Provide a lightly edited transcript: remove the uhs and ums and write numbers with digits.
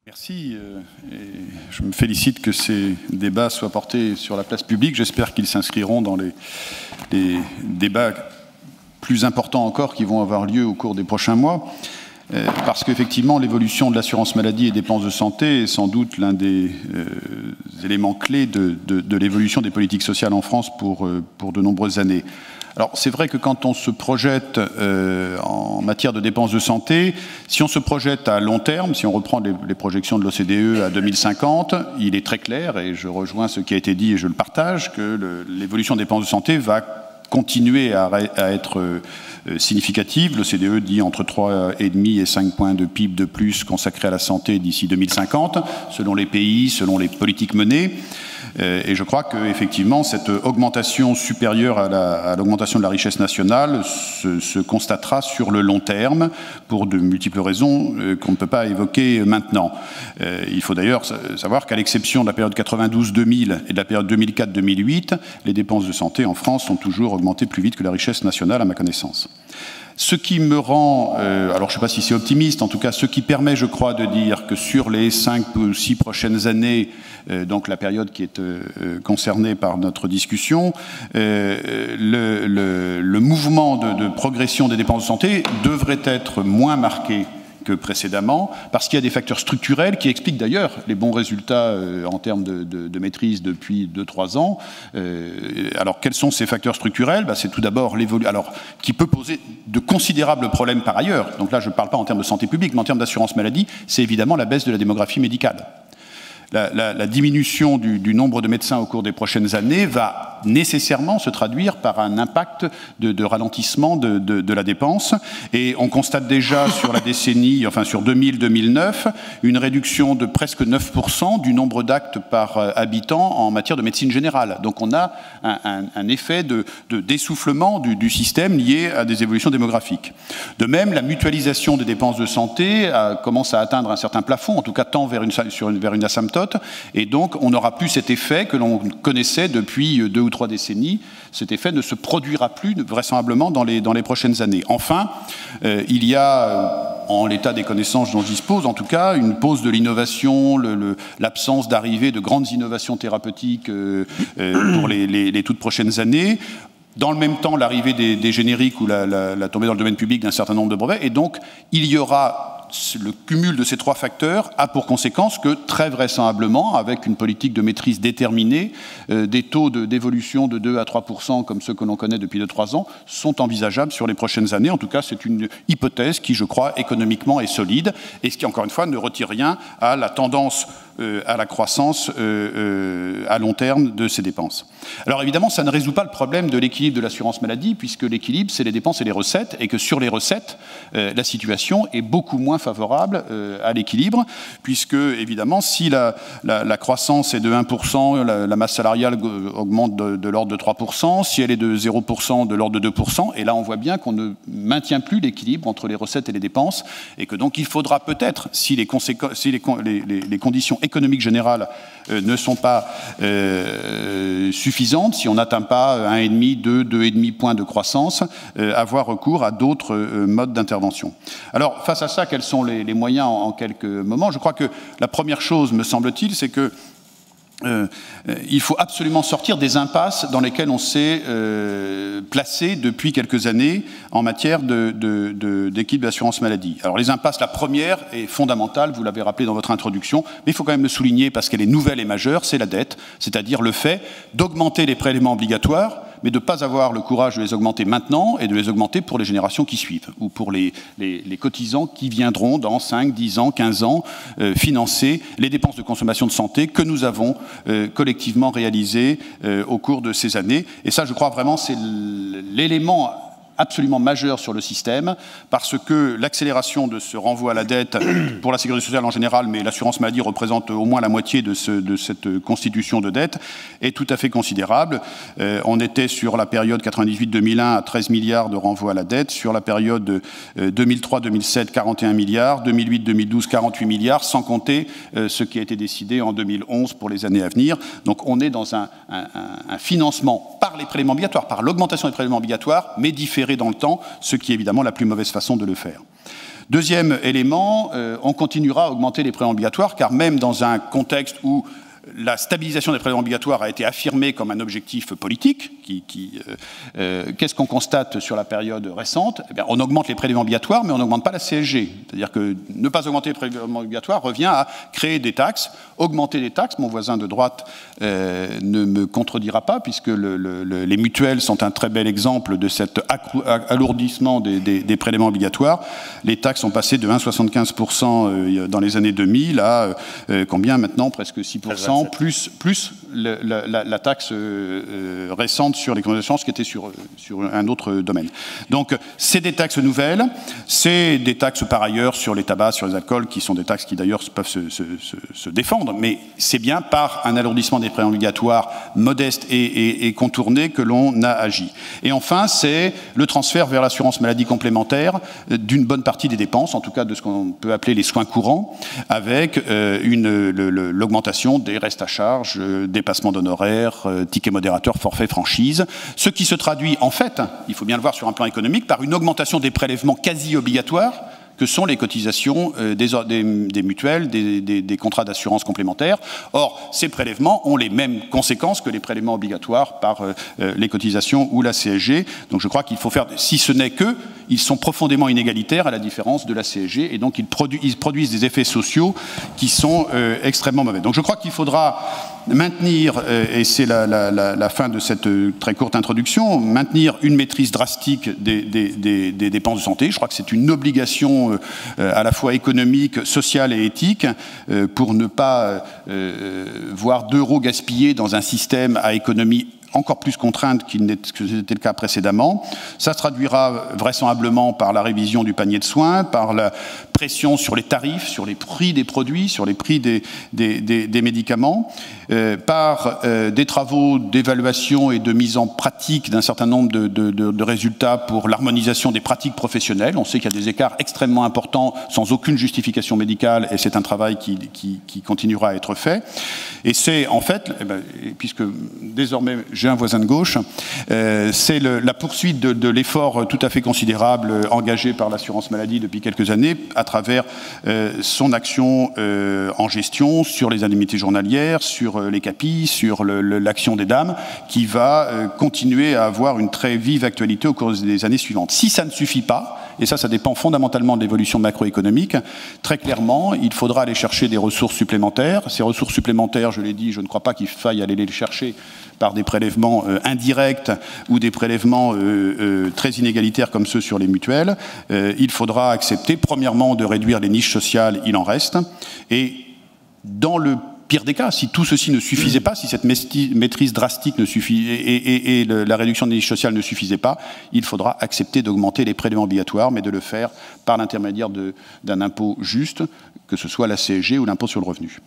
Merci. Et je me félicite que ces débats soient portés sur la place publique. J'espère qu'ils s'inscriront dans les débats plus importants encore qui vont avoir lieu au cours des prochains mois. Parce qu'effectivement, l'évolution de l'assurance maladie et des dépenses de santé est sans doute l'un des éléments clés de l'évolution des politiques sociales en France pour de nombreuses années. Alors, c'est vrai que quand on se projette en matière de dépenses de santé, si on se projette à long terme, si on reprend les projections de l'OCDE à 2050, il est très clair, et je rejoins ce qui a été dit et je le partage, que l'évolution des dépenses de santé va continuer à être significative. L'OCDE dit entre 3,5 et 5 points de PIB de plus consacrés à la santé d'ici 2050, selon les pays, selon les politiques menées. Et je crois qu'effectivement, cette augmentation supérieure à l'augmentation de la richesse nationale se constatera sur le long terme pour de multiples raisons qu'on ne peut pas évoquer maintenant. Il faut d'ailleurs savoir qu'à l'exception de la période 92-2000 et de la période 2004-2008, les dépenses de santé en France ont toujours augmenté plus vite que la richesse nationale, à ma connaissance. Ce qui me rend, alors je ne sais pas si c'est optimiste, en tout cas ce qui permet, je crois, de dire que sur les 5 ou 6 prochaines années, donc la période qui est concernée par notre discussion, le mouvement de progression des dépenses de santé devrait être moins marqué que précédemment, parce qu'il y a des facteurs structurels qui expliquent d'ailleurs les bons résultats en termes de maîtrise depuis 2-3 ans. Alors, quels sont ces facteurs structurels? C'est tout d'abord l'évolution, alors qui peut poser de considérables problèmes par ailleurs. Donc là, je ne parle pas en termes de santé publique, mais en termes d'assurance maladie, c'est évidemment la baisse de la démographie médicale. La diminution du nombre de médecins au cours des prochaines années va nécessairement se traduire par un impact de ralentissement de la dépense. Et on constate déjà sur la décennie, enfin sur 2000-2009, une réduction de presque 9% du nombre d'actes par habitant en matière de médecine générale. Donc on a un effet d'essoufflement du système lié à des évolutions démographiques. De même, la mutualisation des dépenses de santé commence à atteindre un certain plafond, en tout cas tend vers une asymptote. Et donc, on n'aura plus cet effet que l'on connaissait depuis 2 ou 3 décennies. Cet effet ne se produira plus, vraisemblablement, dans les prochaines années. Enfin, il y a, en l'état des connaissances dont je dispose, en tout cas, une pause de l'innovation, l'absence d'arrivée de grandes innovations thérapeutiques pour les toutes prochaines années. Dans le même temps, l'arrivée des génériques ou la tombée dans le domaine public d'un certain nombre de brevets. Et donc, il y aura le cumul de ces 3 facteurs a pour conséquence que, très vraisemblablement, avec une politique de maîtrise déterminée, des taux d'évolution de 2 à 3%, comme ceux que l'on connaît depuis 2-3 ans, sont envisageables sur les prochaines années. En tout cas, c'est une hypothèse qui, je crois, économiquement est solide, et ce qui, encore une fois, ne retire rien à la tendance à la croissance à long terme de ces dépenses. Alors évidemment, ça ne résout pas le problème de l'équilibre de l'assurance maladie, puisque l'équilibre, c'est les dépenses et les recettes, et que sur les recettes, la situation est beaucoup moins favorable à l'équilibre, puisque évidemment, si la croissance est de 1%, la masse salariale augmente de l'ordre de 3%, si elle est de 0%, de l'ordre de 2%, et là on voit bien qu'on ne maintient plus l'équilibre entre les recettes et les dépenses, et que donc il faudra peut-être, si les conditions économiques générales ne sont pas suffisantes, si on n'atteint pas 1,5, 2,5 points de croissance, avoir recours à d'autres modes d'intervention. Alors, face à ça, quels sont les moyens en quelques moments? Je crois que la première chose, me semble-t-il, c'est que il faut absolument sortir des impasses dans lesquelles on s'est placé depuis quelques années en matière d'équilibre d'assurance maladie. Alors les impasses, la première est fondamentale, vous l'avez rappelé dans votre introduction, mais il faut quand même le souligner parce qu'elle est nouvelle et majeure, c'est la dette, c'est-à-dire le fait d'augmenter les prélèvements obligatoires, mais de ne pas avoir le courage de les augmenter maintenant et de les augmenter pour les générations qui suivent, ou pour les cotisants qui viendront dans 5, 10 ans, 15 ans, financer les dépenses de consommation de santé que nous avons collectivement réalisées au cours de ces années. Et ça, je crois vraiment, c'est l'élément absolument majeur sur le système, parce que l'accélération de ce renvoi à la dette pour la sécurité sociale en général, mais l'assurance maladie représente au moins la moitié de cette constitution de dette, est tout à fait considérable. On était sur la période 98-2001 à 13 milliards de renvoi à la dette, sur la période 2003-2007, 41 milliards, 2008-2012, 48 milliards, sans compter ce qui a été décidé en 2011 pour les années à venir. Donc on est dans un financement par les prélèvements obligatoires, par l'augmentation des prélèvements obligatoires, mais différé dans le temps, ce qui est évidemment la plus mauvaise façon de le faire. Deuxième élément, on continuera à augmenter les prélèvements obligatoires, car même dans un contexte où la stabilisation des prélèvements obligatoires a été affirmée comme un objectif politique. Qu'est-ce qu'on constate sur la période récente? Eh bien, on augmente les prélèvements obligatoires, mais on n'augmente pas la CSG. C'est-à-dire que ne pas augmenter les prélèvements obligatoires revient à créer des taxes, augmenter les taxes. Mon voisin de droite ne me contredira pas, puisque les mutuelles sont un très bel exemple de cet alourdissement des prélèvements obligatoires. Les taxes sont passées de 1,75% dans les années 2000 à combien maintenant? Presque 6%. Plus la taxe récente sur les comptes d'assurance qui était sur un autre domaine. Donc c'est des taxes nouvelles, c'est des taxes par ailleurs sur les tabacs, sur les alcools, qui sont des taxes qui d'ailleurs peuvent se défendre, mais c'est bien par un alourdissement des prélèvements obligatoires modeste et contourné que l'on a agi. Et enfin, c'est le transfert vers l'assurance maladie complémentaire d'une bonne partie des dépenses, en tout cas de ce qu'on peut appeler les soins courants, avec l'augmentation des restes à charge, dépassement d'honoraires, tickets modérateurs, forfait, franchise, ce qui se traduit en fait, il faut bien le voir sur un plan économique, par une augmentation des prélèvements quasi obligatoires que sont les cotisations des mutuelles, des contrats d'assurance complémentaires. Or, ces prélèvements ont les mêmes conséquences que les prélèvements obligatoires par les cotisations ou la CSG. Donc je crois qu'il faut faire, si ce n'est que, ils sont profondément inégalitaires à la différence de la CSG, et donc ils produisent des effets sociaux qui sont extrêmement mauvais. Donc je crois qu'il faudra maintenir, et c'est la fin de cette très courte introduction, maintenir une maîtrise drastique des dépenses de santé. Je crois que c'est une obligation à la fois économique, sociale et éthique pour ne pas voir d'euros gaspillés dans un système à économie encore plus contrainte que c'était le cas précédemment. Ça se traduira vraisemblablement par la révision du panier de soins, par la pression sur les tarifs, sur les prix des produits, sur les prix des médicaments, par des travaux d'évaluation et de mise en pratique d'un certain nombre de résultats pour l'harmonisation des pratiques professionnelles. On sait qu'il y a des écarts extrêmement importants sans aucune justification médicale, et c'est un travail qui continuera à être fait. Et c'est en fait, puisque désormais j'ai un voisin de gauche, c'est la poursuite de l'effort tout à fait considérable engagé par l'assurance maladie depuis quelques années à travers son action en gestion sur les indemnités journalières, sur les CAPI, sur l'action des dames, qui va continuer à avoir une très vive actualité au cours des années suivantes. Si ça ne suffit pas, et ça dépend fondamentalement de l'évolution macroéconomique, très clairement, il faudra aller chercher des ressources supplémentaires. Ces ressources supplémentaires, je l'ai dit, je ne crois pas qu'il faille aller les chercher par des prélèvements indirects ou des prélèvements très inégalitaires comme ceux sur les mutuelles. Il faudra accepter, premièrement, de réduire les niches sociales, il en reste, et dans le pire des cas, si tout ceci ne suffisait pas, si cette maîtrise drastique ne suffit, et la réduction des niches sociales ne suffisait pas, il faudra accepter d'augmenter les prélèvements obligatoires, mais de le faire par l'intermédiaire d'un impôt juste, que ce soit la CSG ou l'impôt sur le revenu.